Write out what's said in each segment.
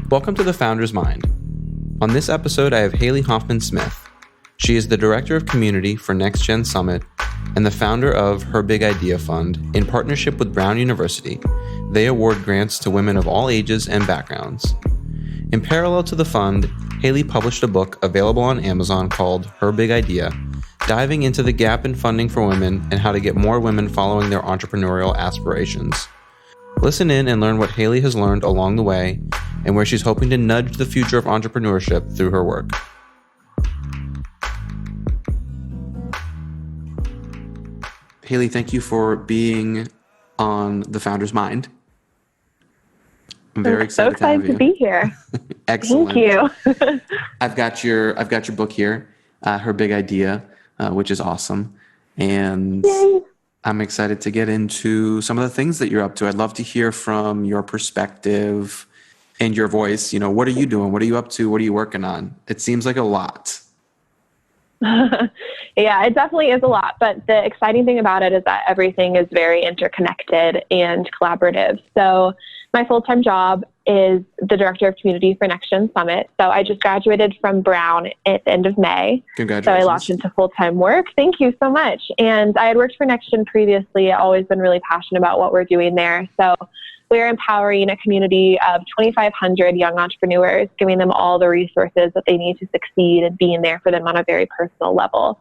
Welcome to The Founder's Mind. On this episode, I have Haley Hoffman Smith. She is the Director of Community for Next Gen Summit and the founder of Her Big Idea Fund in partnership with Brown University. They award grants to women of all ages and backgrounds. In parallel to the fund, Haley published a book available on Amazon called Her Big Idea, diving into the gap in funding for women and how to get more women following their entrepreneurial aspirations. Listen in and learn what Haley has learned along the way and where she's hoping to nudge the future of entrepreneurship through her work. Haley, thank you for being on The Founder's Mind. I'm very excited so excited to be here. Excellent. Thank you. I've got your book here, Her Big Idea, which is awesome. And Yay. I'm excited to get into some of the things that you're up to. I'd love to hear from your perspective and your voice. You know, what are you doing? What are you up to? What are you working on? It seems like a lot. Yeah, it definitely is a lot. But the exciting thing about it is that everything is very interconnected and collaborative. So my full-time job is the Director of Community for Next Gen Summit. So I just graduated from Brown at the end of May. Congratulations. So I launched into full-time work. Thank you so much. And I had worked for Next Gen previously. I've always been really passionate about what we're doing there. So we're empowering a community of 2,500 young entrepreneurs, giving them all the resources that they need to succeed and being there for them on a very personal level.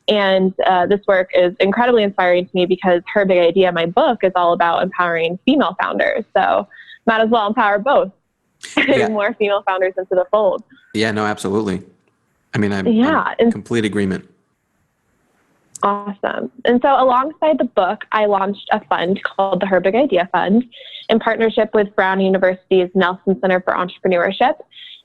And this work is incredibly inspiring to me because Her Big Idea, my book, is all about empowering female founders. So might as well empower both, getting more female founders into the fold. Yeah, no, absolutely. I mean, I'm in complete agreement. Awesome. And so alongside the book, I launched a fund called the Her Big Idea Fund in partnership with Brown University's Nelson Center for Entrepreneurship.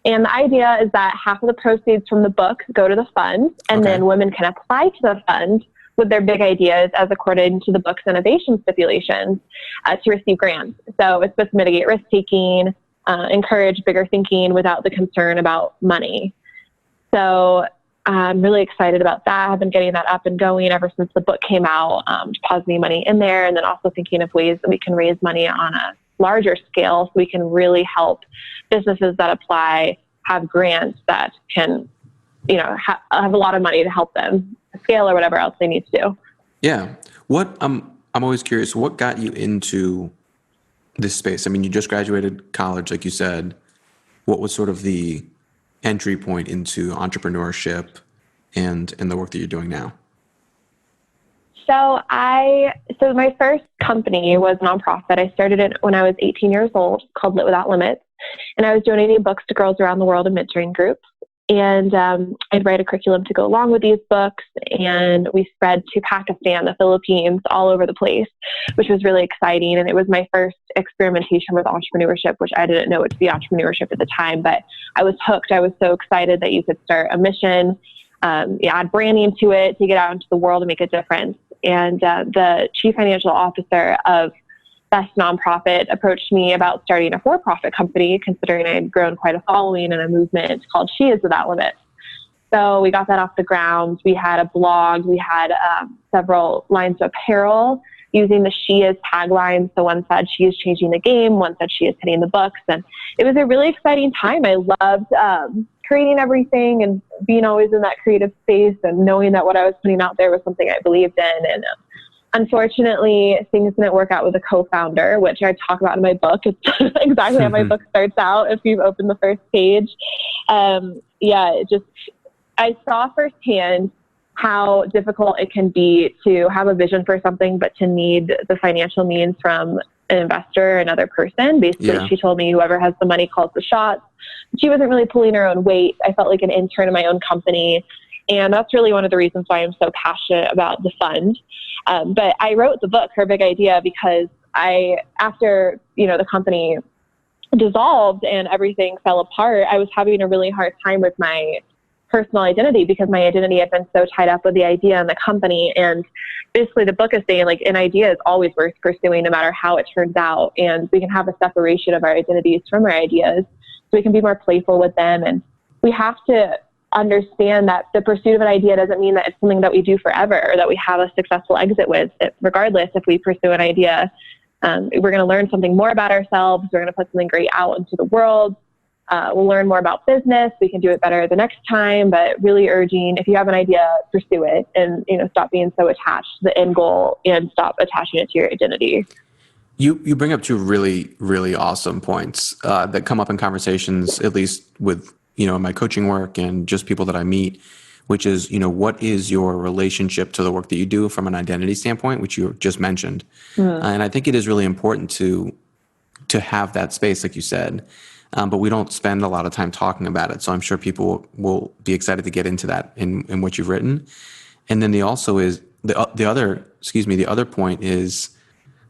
And the idea is that half of the proceeds from the book go to the fund, and then women can apply to the fund with their big ideas as according to the book's innovation stipulations to receive grants. So it's supposed to mitigate risk-taking, encourage bigger thinking without the concern about money. So I'm really excited about that. I've been getting that up and going ever since the book came out, depositing money in there, and then also thinking of ways that we can raise money on a larger scale so we can really help businesses that apply have grants that can, have a lot of money to help them scale or whatever else they need to do. Yeah. I'm always curious, what got you into this space? I mean, you just graduated college, like you said. What was sort of the entry point into entrepreneurship and the work that you're doing now? So my first company was a nonprofit. I started it when I was 18 years old, called Lit Without Limits. And I was donating books to girls around the world in mentoring groups. And I'd write a curriculum to go along with these books. And we spread to Pakistan, the Philippines, all over the place, which was really exciting. And it was my first experimentation with entrepreneurship, which I didn't know it to be entrepreneurship at the time. But I was hooked. I was so excited that you could start a mission, add branding to it to get out into the world and make a difference. And the chief financial officer of Best Nonprofit approached me about starting a for-profit company, considering I had grown quite a following and a movement called She Is Without Limits. So we got that off the ground. We had a blog. We had several lines of apparel using the She Is tagline. So one said, "She is changing the game." One said, "She is hitting the books." And it was a really exciting time. I loved creating everything and being always in that creative space and knowing that what I was putting out there was something I believed in. And unfortunately, things didn't work out with a co-founder, which I talk about in my book. It's exactly how my book starts out if you've opened the first page. I saw firsthand how difficult it can be to have a vision for something, but to need the financial means from an investor, another person. Basically, She told me whoever has the money calls the shots. She wasn't really pulling her own weight. I felt like an intern in my own company. And that's really one of the reasons why I'm so passionate about the fund. But I wrote the book, Her Big Idea, because after the company dissolved and everything fell apart, I was having a really hard time with my personal identity because my identity had been so tied up with the idea and the company. And basically the book is saying like an idea is always worth pursuing no matter how it turns out. And we can have a separation of our identities from our ideas so we can be more playful with them. And we have to understand that the pursuit of an idea doesn't mean that it's something that we do forever or that we have a successful exit with. Regardless, if we pursue an idea, we're going to learn something more about ourselves. We're going to put something great out into the world. We'll learn more about business. We can do it better the next time, but really urging, if you have an idea, pursue it and, stop being so attached to the end goal and stop attaching it to your identity. You bring up two really, really awesome points that come up in conversations, at least with, my coaching work and just people that I meet, which is, what is your relationship to the work that you do from an identity standpoint, which you just mentioned. And I think it is really important to have that space, like you said. But we don't spend a lot of time talking about it. So I'm sure people will be excited to get into that in what you've written. And then the other point is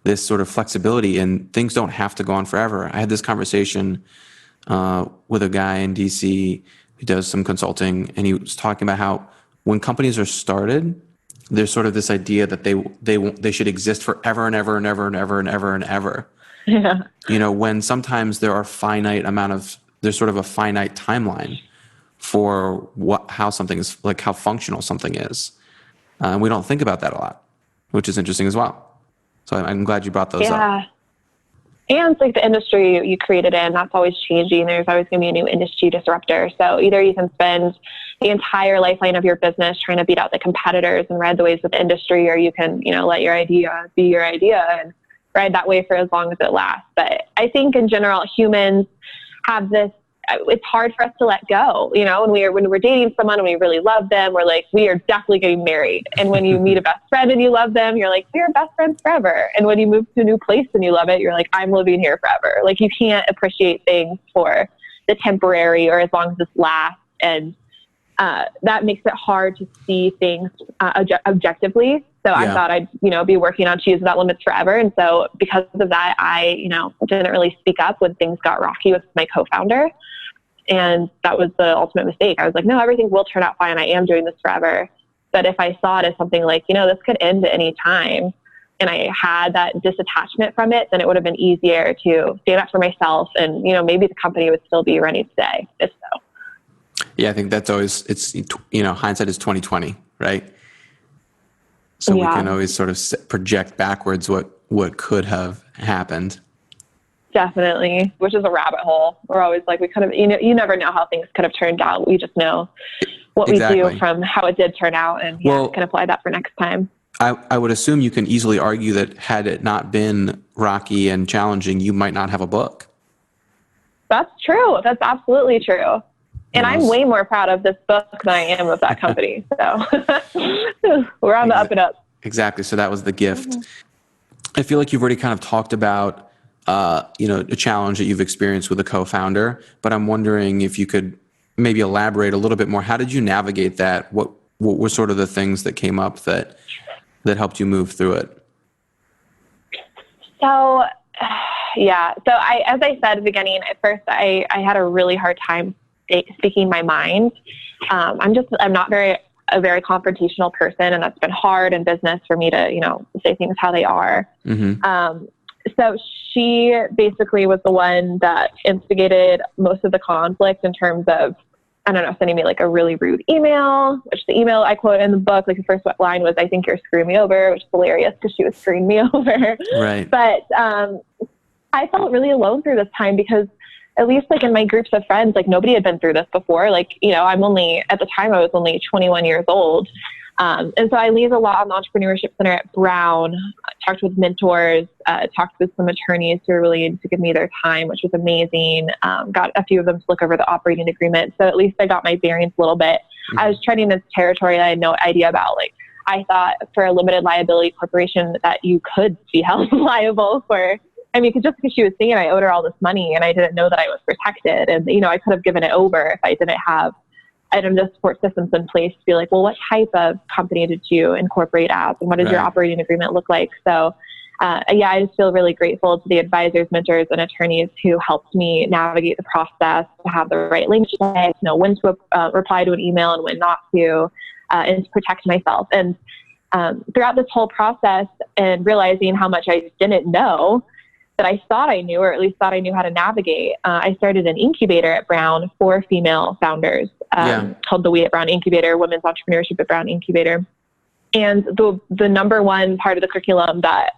this sort of flexibility, and things don't have to go on forever. I had this conversation with a guy in DC who does some consulting, and he was talking about how when companies are started, there's sort of this idea that they should exist forever and ever and ever and ever and ever and ever. Yeah. When sometimes there's sort of a finite timeline for how something is, like how functional something is. And we don't think about that a lot, which is interesting as well. So I'm glad you brought those up. And it's like the industry you created in, that's always changing. There's always going to be a new industry disruptor. So either you can spend the entire lifeline of your business trying to beat out the competitors and ride the waves of the industry, or you can, let your idea be your idea and ride that way for as long as it lasts. But I think in general, humans have this, it's hard for us to let go. When we're dating someone and we really love them, we're like, we are definitely getting married. And when you meet a best friend and you love them, you're like, we are best friends forever. And when you move to a new place and you love it, you're like, I'm living here forever. Like, you can't appreciate things for the temporary or as long as this lasts. And that makes it hard to see things objectively. So I thought I'd, be working on Choose Without Limits forever. And so because of that, I, didn't really speak up when things got rocky with my co-founder. And that was the ultimate mistake. I was like, no, everything will turn out fine. I am doing this forever. But if I saw it as something like, this could end at any time, and I had that disattachment from it, then it would have been easier to stand up for myself. And, maybe the company would still be running today, if so. Yeah, I think that's always, it's, hindsight is 20/20, right? So we can always sort of project backwards what could have happened. Definitely, which is a rabbit hole. We're always like, we could have, you never know how things could have turned out. We just know what we do from how it did turn out, and can apply that for next time. I would assume you can easily argue that had it not been rocky and challenging, you might not have a book. That's true. That's absolutely true. And I'm way more proud of this book than I am of that company. So we're on the up and up. Exactly. So that was the gift. Mm-hmm. I feel like you've already kind of talked about, a challenge that you've experienced with a co-founder, but I'm wondering if you could maybe elaborate a little bit more. How did you navigate that? What were sort of the things that came up that helped you move through it? So, So as I said at the beginning, at first I had a really hard time speaking my mind. I'm not a very confrontational person, and that's been hard in business for me to, say things how they are. Mm-hmm. So she basically was the one that instigated most of the conflict in terms of, sending me like a really rude email, which the email I quote in the book, like the first line was, "I think you're screwing me over," which is hilarious because she was screwing me over. Right. But I felt really alone through this time because at least like in my groups of friends, like nobody had been through this before. Like, at the time I was only 21 years old. And so I lead a lot on the Entrepreneurship Center at Brown, talked with mentors, talked with some attorneys who were willing to give me their time, which was amazing. Got a few of them to look over the operating agreement. So at least I got my bearings a little bit. Mm-hmm. I was treading this territory that I had no idea about. Like, I thought for a limited liability corporation that you could be held liable for, because just because she was saying I owed her all this money and I didn't know that I was protected, and, I could have given it over if I didn't have the support systems in place to be like, well, what type of company did you incorporate as, and what does your operating agreement look like? So, I just feel really grateful to the advisors, mentors, and attorneys who helped me navigate the process, to have the right language, to know when to reply to an email and when not to, and to protect myself. And throughout this whole process, and realizing how much I didn't know, that I thought I knew, or at least thought I knew how to navigate, I started an incubator at Brown for female founders called the We at Brown Incubator, Women's Entrepreneurship at Brown Incubator. And the number one part of the curriculum that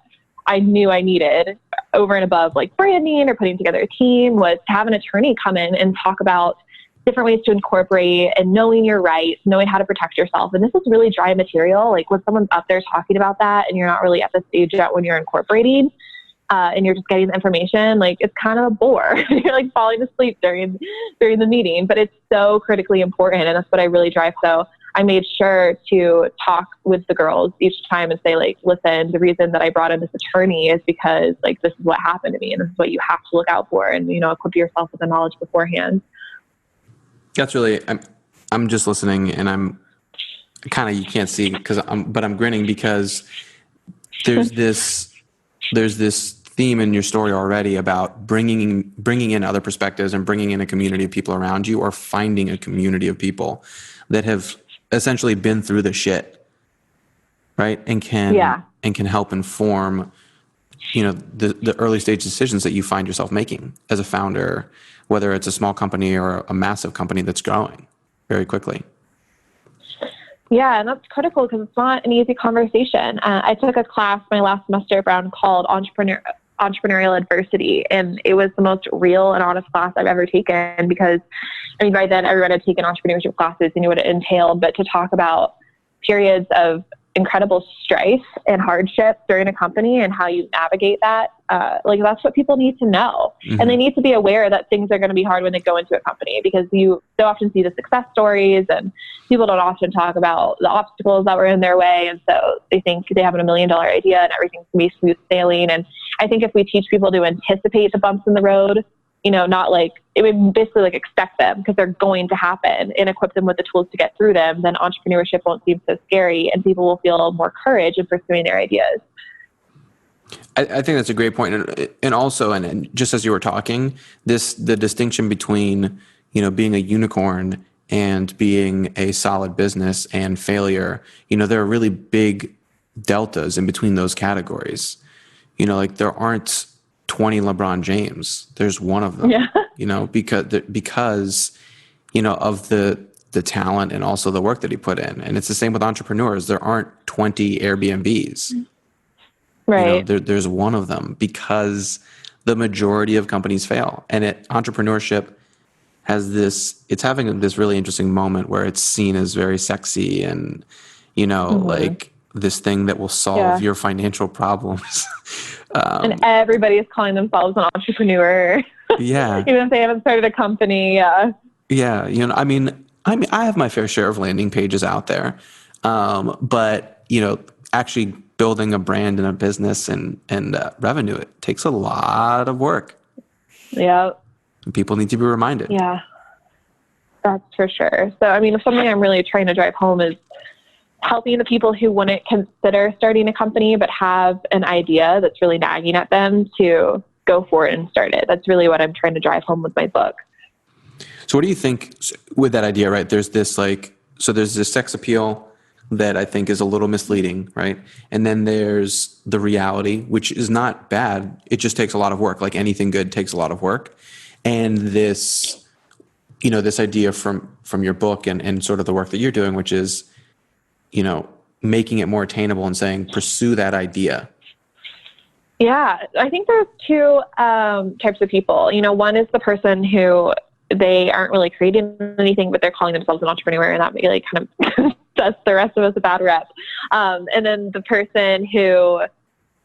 I knew I needed over and above like branding or putting together a team was to have an attorney come in and talk about different ways to incorporate and knowing your rights, knowing how to protect yourself. And this is really dry material. Like when someone's up there talking about that and you're not really at the stage yet when you're incorporating, and you're just getting the information, like it's kind of a bore. You're like falling asleep during the meeting, but it's so critically important. And that's what I really drive. So I made sure to talk with the girls each time and say like, listen, the reason that I brought in this attorney is because like, this is what happened to me and this is what you have to look out for, and, equip yourself with the knowledge beforehand. That's really, I'm just listening, and I'm kind of, you can't see but I'm grinning because there's this theme in your story already about bringing in other perspectives and bringing in a community of people around you, or finding a community of people that have essentially been through the shit, right? And can help inform, the early stage decisions that you find yourself making as a founder, whether it's a small company or a massive company that's growing very quickly. Yeah, and that's critical because it's not an easy conversation. I took a class my last semester at Brown called Entrepreneurial Adversity, and it was the most real and honest class I've ever taken because, by then everyone had taken entrepreneurship classes and knew what it entailed, but to talk about periods of incredible strife and hardship during a company and how you navigate that, that's what people need to know. Mm-hmm. And they need to be aware that things are going to be hard when they go into a company, because you so often see the success stories and people don't often talk about the obstacles that were in their way. And so they think they have a $1 million idea and everything's going to be smooth sailing. And I think if we teach people to anticipate the bumps in the road, not like, it would basically like expect them because they're going to happen, and equip them with the tools to get through them, then entrepreneurship won't seem so scary and people will feel more courage in pursuing their ideas. I think that's a great point. And also, and just as you were talking, the distinction between, being a unicorn and being a solid business and failure, there are really big deltas in between those categories. There aren't 20 LeBron James. There's one of them, because of the talent and also the work that he put in. And it's the same with entrepreneurs. There aren't 20 Airbnbs. Right. There's one of them, because the majority of companies fail. And entrepreneurship has it's having this really interesting moment where it's seen as very sexy and, like this thing that will solve your financial problems. And everybody is calling themselves an entrepreneur. Yeah. Even if they haven't started a company. Yeah. Yeah. I have my fair share of landing pages out there. But, actually building a brand and a business and revenue, it takes a lot of work. Yeah. And people need to be reminded. Yeah. That's for sure. So, something I'm really trying to drive home is helping the people who wouldn't consider starting a company but have an idea that's really nagging at them to go for it and start it. That's really what I'm trying to drive home with my book. So what do you think with that idea, right? There's this there's this sex appeal that I think is a little misleading, right? And then there's the reality, which is not bad. It just takes a lot of work. Like anything good takes a lot of work. And this, this idea from your book and sort of the work that you're doing, which is, making it more attainable and saying, pursue that idea. Yeah, I think there's two types of people. One is the person who they aren't really creating anything, but they're calling themselves an entrepreneur, and that really kind of does the rest of us a bad rep. And then the person who,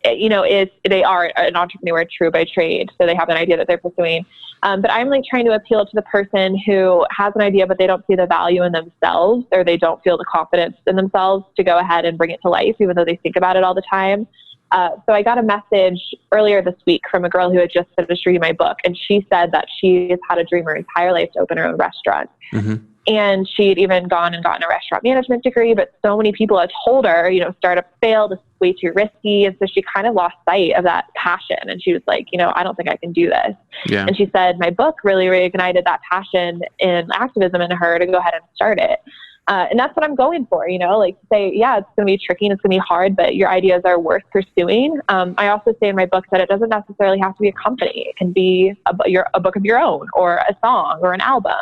they are an entrepreneur true by trade, so they have an idea that they're pursuing. But I'm trying to appeal to the person who has an idea, but they don't see the value in themselves, or they don't feel the confidence in themselves to go ahead and bring it to life, even though they think about it all the time. So I got a message earlier this week from a girl who had just finished reading my book, and she said that she has had a dream her entire life to open her own restaurant. Mm-hmm. And she'd even gone and gotten a restaurant management degree, but so many people had told her, startups fail, this is way too risky. And so she kind of lost sight of that passion. And she was like, I don't think I can do this. Yeah. And she said, my book really reignited that passion in activism in her to go ahead and start it. And that's what I'm going for, to say, yeah, it's going to be tricky and it's going to be hard, but your ideas are worth pursuing. I also say in my book that it doesn't necessarily have to be a company. It can be a book of your own, or a song, or an album.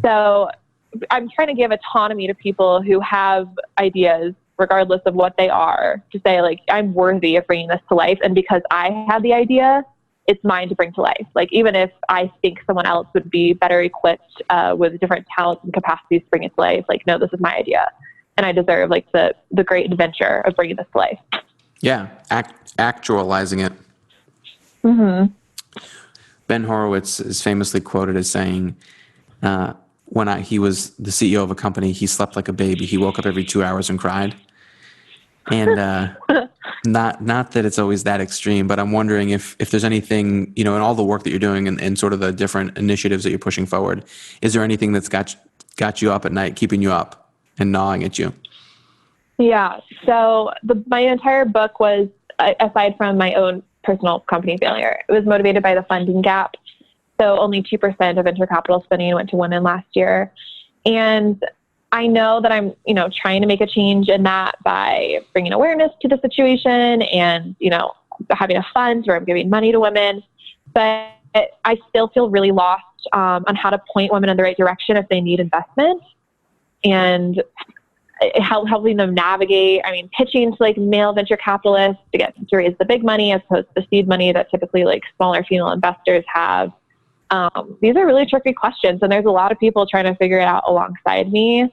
So I'm trying to give autonomy to people who have ideas regardless of what they are, to say like, I'm worthy of bringing this to life. And because I had the idea, it's mine to bring to life. Like, even if I think someone else would be better equipped with different talents and capacities to bring it to life, like, no, this is my idea. And I deserve like the great adventure of bringing this to life. Yeah. Actualizing it. Mm-hmm. Ben Horowitz is famously quoted as saying, when he was the CEO of a company, he slept like a baby. He woke up every 2 hours and cried. And not that it's always that extreme, but I'm wondering if there's anything, in all the work that you're doing and sort of the different initiatives that you're pushing forward, is there anything that's got you up at night, keeping you up and gnawing at you? Yeah. So my entire book was, aside from my own personal company failure, it was motivated by the funding gap. So only 2% of venture capital spending went to women last year. And I know that I'm, trying to make a change in that by bringing awareness to the situation and, having a fund where I'm giving money to women. But I still feel really lost on how to point women in the right direction if they need investment, and helping them navigate. I mean, pitching to like male venture capitalists to raise the big money as opposed to the seed money that typically like smaller female investors have. These are really tricky questions, and there's a lot of people trying to figure it out alongside me.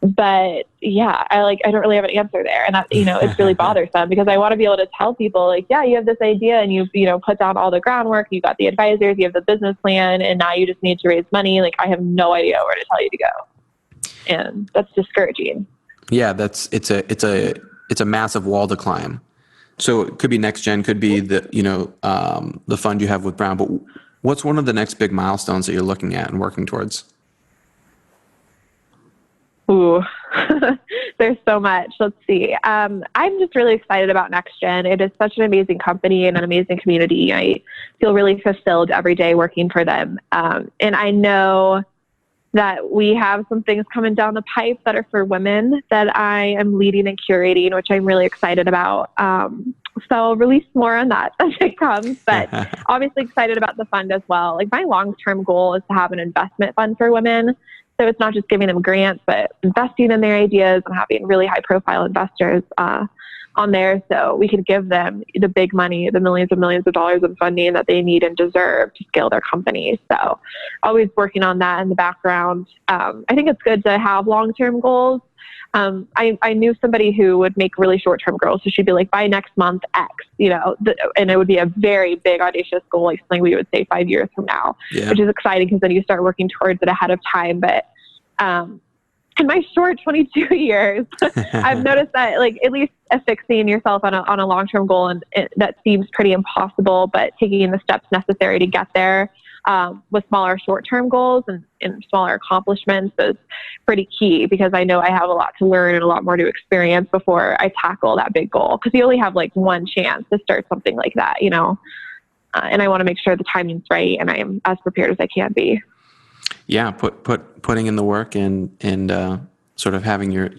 But yeah, I don't really have an answer there. And that, it's really bothersome because I want to be able to tell people like, yeah, you have this idea and you've, put down all the groundwork, you got the advisors, you have the business plan, and now you just need to raise money. Like, I have no idea where to tell you to go. And that's discouraging. Yeah, it's a massive wall to climb. So it could be Next Gen, could be the fund you have with Brown, but what's one of the next big milestones that you're looking at and working towards? Ooh, there's so much. Let's see. I'm just really excited about Next Gen. It is such an amazing company and an amazing community. I feel really fulfilled every day working for them. And I know that we have some things coming down the pipe that are for women that I am leading and curating, which I'm really excited about. So I'll release more on that as it comes, but obviously excited about the fund as well. Like, my long-term goal is to have an investment fund for women. So it's not just giving them grants, but investing in their ideas and having really high-profile investors on there, so we can give them the big money, the millions and millions of dollars in funding that they need and deserve to scale their companies. So always working on that in the background. I think it's good to have long-term goals. I knew somebody who would make really short-term goals. So she'd be like, by next month, X, and it would be a very big, audacious goal, like something we would say 5 years from now, which is exciting because then you start working towards it ahead of time. But in my short 22 years, I've noticed that like at least affixing yourself on a long-term goal, and that seems pretty impossible, but taking the steps necessary to get there with smaller short-term goals and smaller accomplishments is pretty key, because I know I have a lot to learn and a lot more to experience before I tackle that big goal, because you only have like one chance to start something like that, and I want to make sure the timing's right and I am as prepared as I can be. Yeah, putting in the work and sort of having your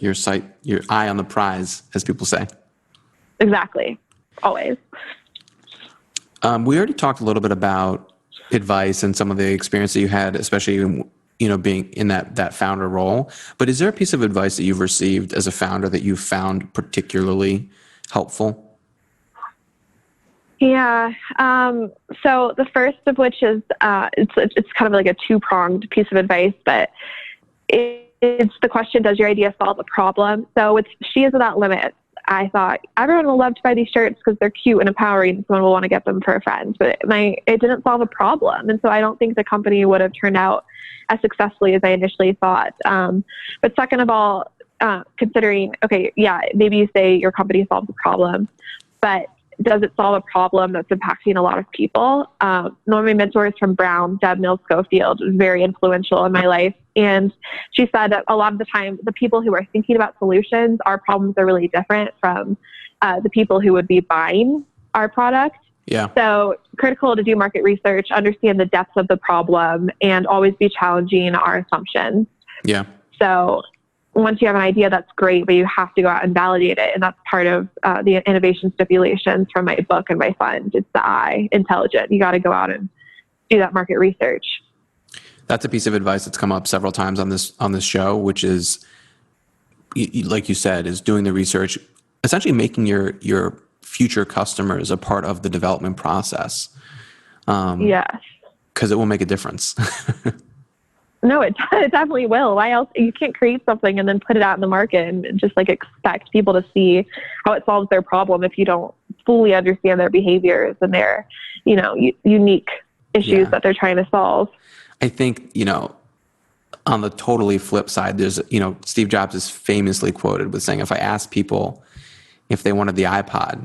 eye on the prize, as people say. Exactly. Always. We already talked a little bit about advice and some of the experience that you had, especially being in that founder role. But is there a piece of advice that you've received as a founder that you found particularly helpful? Yeah. So the first of which is, it's kind of like a two-pronged piece of advice, but it's the question, does your idea solve a problem? So with She Is Without Limits, I thought everyone will love to buy these shirts because they're cute and empowering, and someone will want to get them for a friend, but it didn't solve a problem. And so I don't think the company would have turned out as successfully as I initially thought. But second of all, considering, okay, yeah, maybe you say your company solves a problem, but does it solve a problem that's impacting a lot of people? One of my mentors from Brown, Deb Mills-Schofield, was very influential in my life. And she said that a lot of the time, the people who are thinking about solutions, our problems are really different from the people who would be buying our product. Yeah. So critical to do market research, understand the depth of the problem, and always be challenging our assumptions. Yeah. So once you have an idea, that's great, but you have to go out and validate it. And that's part of the innovation stipulations from my book and my fund. It's the I, intelligent. You got to go out and do that market research. That's a piece of advice that's come up several times on this show, which is like you said, is doing the research, essentially making your future customers a part of the development process. Yes. Because it will make a difference. No, it definitely will. Why else? You can't create something and then put it out in the market and just like expect people to see how it solves their problem if you don't fully understand their behaviors and their, unique issues that they're trying to solve. I think, on the totally flip side, there's, Steve Jobs is famously quoted with saying, if I asked people if they wanted the iPod,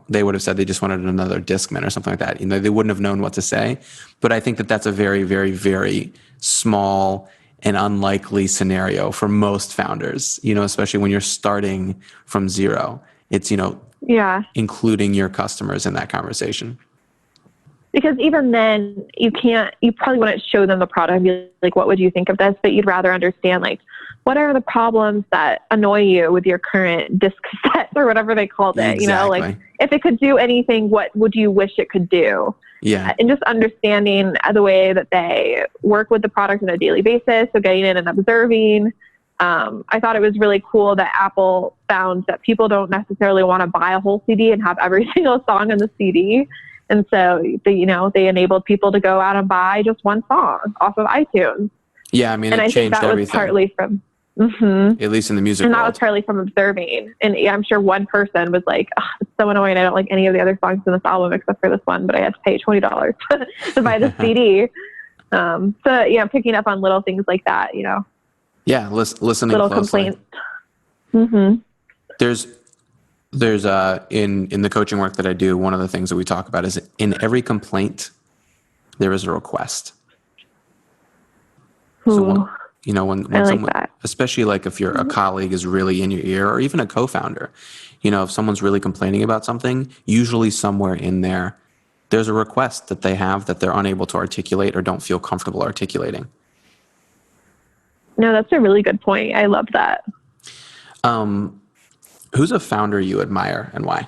they would have said they just wanted another Discman or something like that. They wouldn't have known what to say. But I think that that's a very, very, very small and unlikely scenario for most founders, especially when you're starting from zero. It's, including your customers in that conversation. Because even then, you probably wouldn't show them the product and be like, what would you think of this? But you'd rather understand, like, what are the problems that annoy you with your current disc cassette or whatever they called it? Exactly. Like, if it could do anything, what would you wish it could do? Yeah. And just understanding the way that they work with the product on a daily basis. So getting in and observing. I thought it was really cool that Apple found that people don't necessarily want to buy a whole CD and have every single song on the CD. And so they enabled people to go out and buy just one song off of iTunes. Yeah, I mean, and it I changed think that everything. was partly from, at least in the music and world. that was partly from observing. And I'm sure one person was like, oh, it's so annoying. I don't like any of the other songs in this album except for this one, but I had to pay $20 to buy the CD. So picking up on little things like that, Yeah, listening little closely. Complaints. There's in the coaching work that I do, one of the things that we talk about is in every complaint, there is a request. So when someone, that. especially like if you're a colleague is really in your ear, or even a co-founder, if someone's really complaining about something, usually somewhere in there's a request that they have that they're unable to articulate or don't feel comfortable articulating. No, that's a really good point. I love that. Who's a founder you admire and why?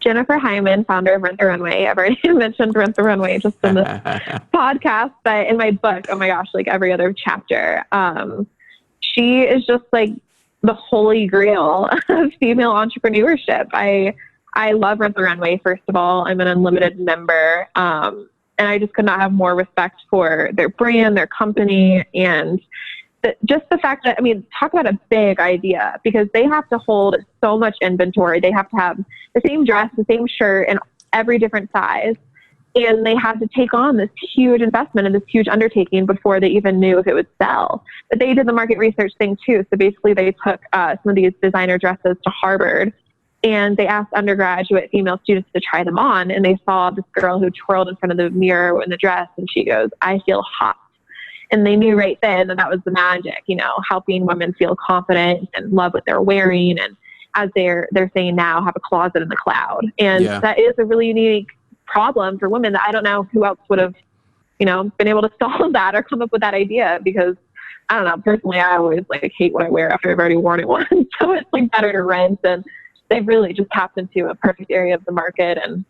Jennifer Hyman, founder of Rent the Runway. I've already mentioned Rent the Runway just in this podcast, but in my book, oh my gosh, like every other chapter. She is just like the holy grail of female entrepreneurship. I love Rent the Runway, first of all. I'm an unlimited member. And I just could not have more respect for their brand, their company, and just the fact that, talk about a big idea, because they have to hold so much inventory. They have to have the same dress, the same shirt in every different size. And they had to take on this huge investment and this huge undertaking before they even knew if it would sell. But they did the market research thing too. So basically they took some of these designer dresses to Harvard and they asked undergraduate female students to try them on. And they saw this girl who twirled in front of the mirror in the dress and she goes, "I feel hot." And they knew right then that was the magic, helping women feel confident and love what they're wearing. And as they're saying now, have a closet in the cloud. And that is a really unique problem for women that I don't know who else would have, been able to solve that or come up with that idea, because I don't know, personally, I always hate what I wear after I've already worn it once. So it's better to rent. And they've really just tapped into a perfect area of the market and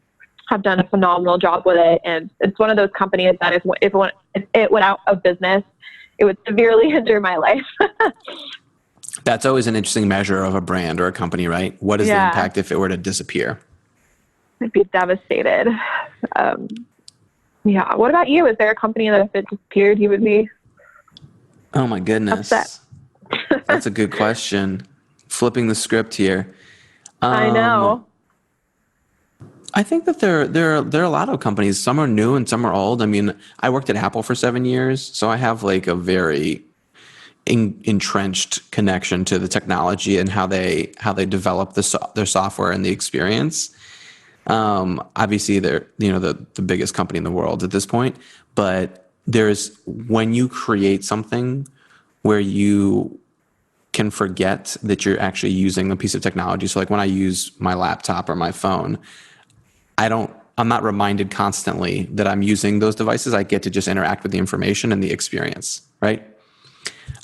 have done a phenomenal job with it. And it's one of those companies that if it went out of business, it would severely hinder my life. That's always an interesting measure of a brand or a company, right? What is the impact if it were to disappear? I'd be devastated. What about you? Is there a company that if it disappeared, you would be Oh my goodness. upset? That's a good question. Flipping the script here. I know. I think that there are a lot of companies. Some are new and some are old. I worked at Apple for 7 years, so I have a very entrenched connection to the technology and how they develop their software and the experience. Obviously, they're the biggest company in the world at this point, but when you create something where you can forget that you're actually using a piece of technology. So when I use my laptop or my phone, I'm not reminded constantly that I'm using those devices. I get to just interact with the information and the experience, right?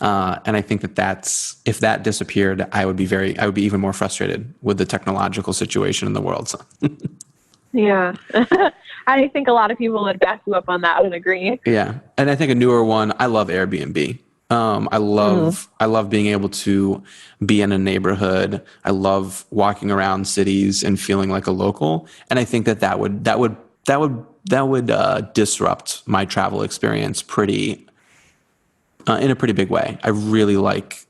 And I think if that disappeared, I would be even more frustrated with the technological situation in the world. So. Yeah. I think a lot of people would back you up on that and agree. Yeah. And I think a newer one, I love Airbnb. I love being able to be in a neighborhood. I love walking around cities and feeling like a local. And I think that would disrupt my travel experience in a pretty big way. I really like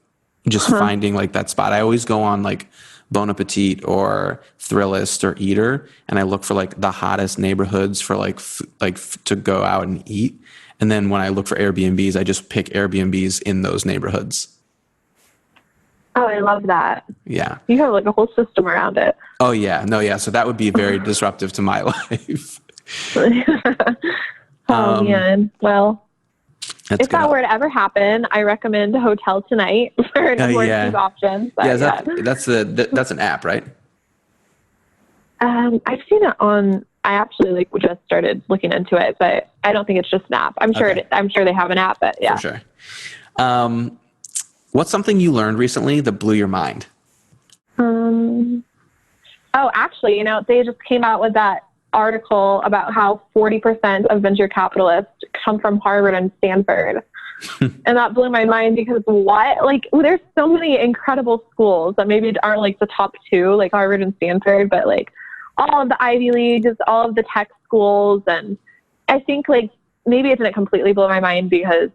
just finding like that spot. I always go on like Bon Appetit or Thrillist or Eater, and I look for like the hottest neighborhoods for to go out and eat. And then when I look for Airbnbs, I just pick Airbnbs in those neighborhoods. Oh, I love that. Yeah. You have like a whole system around it. Oh yeah. No, yeah. So that would be very disruptive to my life. Man. Well, if that were to ever happen, I recommend Hotel Tonight for more cheap options. But that's an app, right? I've seen it on. I actually just started looking into it, but I don't think it's just an app. I'm sure they have an app, but yeah. For sure. What's something you learned recently that blew your mind? Actually, they just came out with that article about how 40% of venture capitalists come from Harvard and Stanford. And that blew my mind because there's so many incredible schools that maybe aren't like the top two, like Harvard and Stanford, but like all of the Ivy Leagues, all of the tech schools. And I think like maybe it didn't completely blow my mind because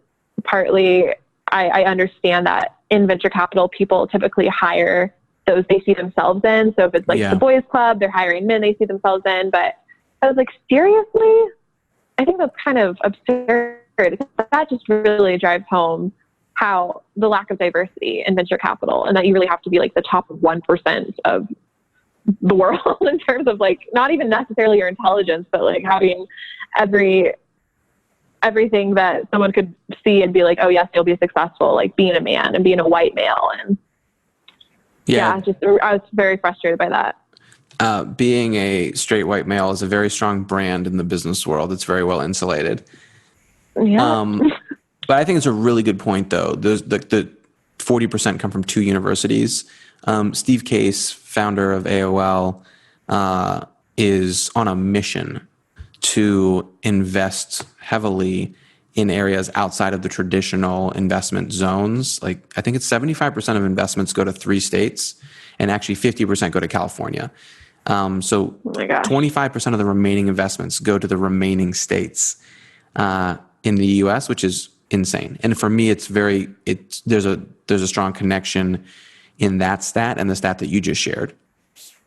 partly I understand that in venture capital, people typically hire those they see themselves in. So if it's like the boys club, they're hiring men they see themselves in. But I was like, seriously? I think that's kind of absurd. That just really drives home how the lack of diversity in venture capital, and that you really have to be like the top 1% of the world in terms of like, not even necessarily your intelligence, but like having everything that someone could see and be like, oh yes, you'll be successful, like being a man and being a white male. And I was very frustrated by that. Being a straight white male is a very strong brand in the business world. It's very well insulated. Yeah. But I think it's a really good point, though. The 40% come from two universities. Steve Case, founder of AOL, is on a mission to invest heavily in areas outside of the traditional investment zones. Like, I think it's 75% of investments go to 3 states, and actually 50% go to California. So 25% of the remaining investments go to the remaining states in the U.S., which is insane. And for me, there's a strong connection in that stat and the stat that you just shared,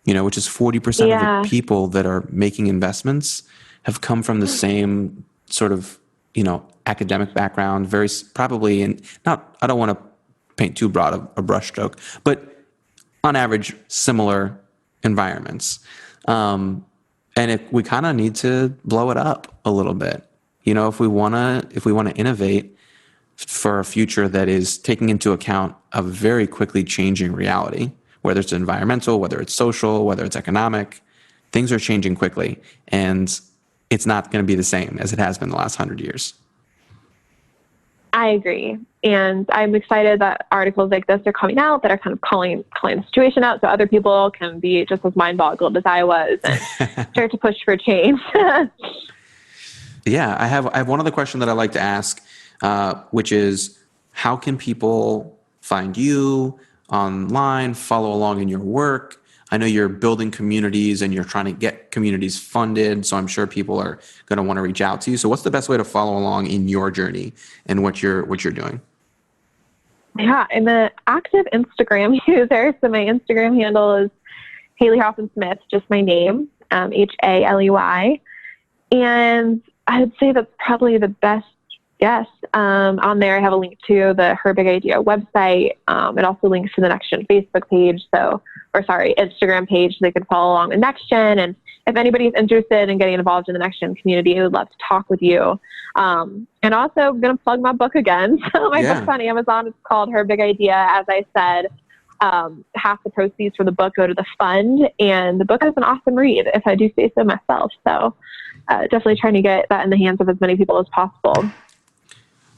which is 40% of the people that are making investments have come from the same sort of, academic background, very probably, and I don't want to paint too broad a brushstroke, but on average, similar environments. And we kind of need to blow it up a little bit. If we want to innovate for a future that is taking into account a very quickly changing reality, whether it's environmental, whether it's social, whether it's economic, things are changing quickly, and it's not going to be the same as it has been the last 100 years. I agree. And I'm excited that articles like this are coming out that are kind of calling the situation out so other people can be just as mind-boggled as I was and start to push for change. Yeah, I have one other question that I like to ask, which is, how can people find you online, follow along in your work? I know you're building communities and you're trying to get communities funded, so I'm sure people are going to want to reach out to you. So what's the best way to follow along in your journey and what you're doing? Yeah, I'm an active Instagram user. So my Instagram handle is Haley Hoffman Smith, just my name, Haley. And I would say that's probably the best guess. On there, I have a link to the Her Big Idea website. It also links to the NextGen Facebook page. Instagram page. So they can follow along with NextGen. And if anybody's interested in getting involved in the NextGen community, I would love to talk with you. And also, I'm going to plug my book again. So my book's on Amazon. It's called Her Big Idea. As I said, half the proceeds for the book go to the fund. And the book is an awesome read, if I do say so myself. So definitely trying to get that in the hands of as many people as possible.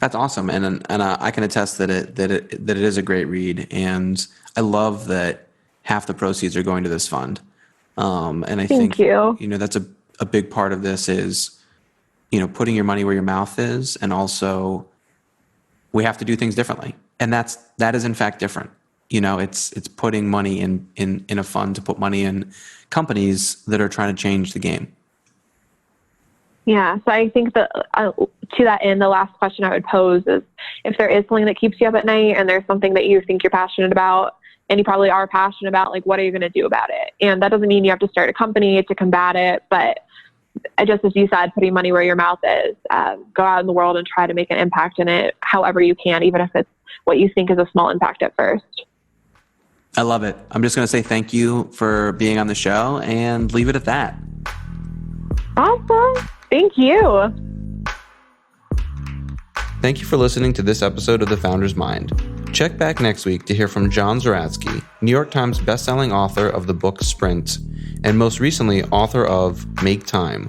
That's awesome, and I can attest that it is a great read, and I love that half the proceeds are going to this fund. And I think that's a big part of this is putting your money where your mouth is, and also we have to do things differently. And that is in fact different. It's putting money in a fund to put money in companies that are trying to change the game. Yeah. So I think that to that end, the last question I would pose is, if there is something that keeps you up at night and there's something that you think you're passionate about, and you probably are passionate about, like, what are you going to do about it? And that doesn't mean you have to start a company to combat it, but just as you said, putting money where your mouth is, go out in the world and try to make an impact in it however you can, even if it's what you think is a small impact at first. I love it. I'm just going to say thank you for being on the show and leave it at that. Awesome. Thank you. Thank you for listening to this episode of The Founder's Mind. Check back next week to hear from John Zeratsky, New York Times bestselling author of the book Sprint, and most recently author of Make Time.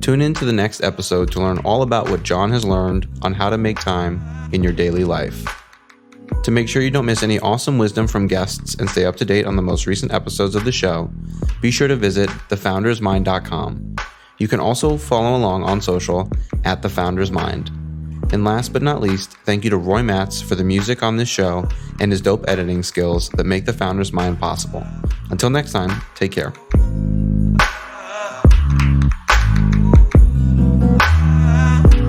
Tune in to the next episode to learn all about what John has learned on how to make time in your daily life. To make sure you don't miss any awesome wisdom from guests and stay up to date on the most recent episodes of the show, be sure to visit thefoundersmind.com. You can also follow along on social at The Founder's Mind. And last but not least, thank you to Roy Matz for the music on this show and his dope editing skills that make The Founder's Mind possible. Until next time, take care.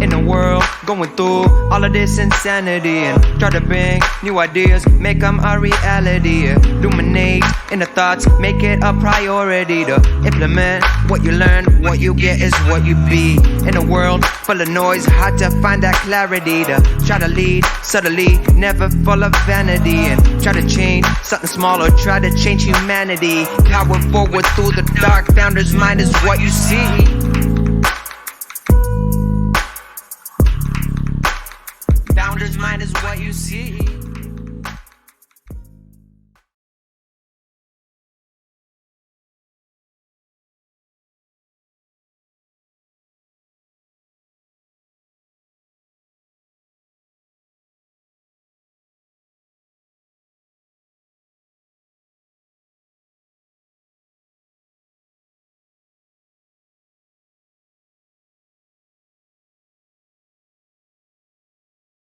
In the world, going through all of this insanity, and try to bring new ideas, make them a reality. Illuminate in the thoughts, make it a priority to implement what you learn. What you get is what you be. In a world full of noise, hard to find that clarity to try to lead subtly, never full of vanity, and try to change something small or try to change humanity. Power forward through the dark, founder's mind is what you see.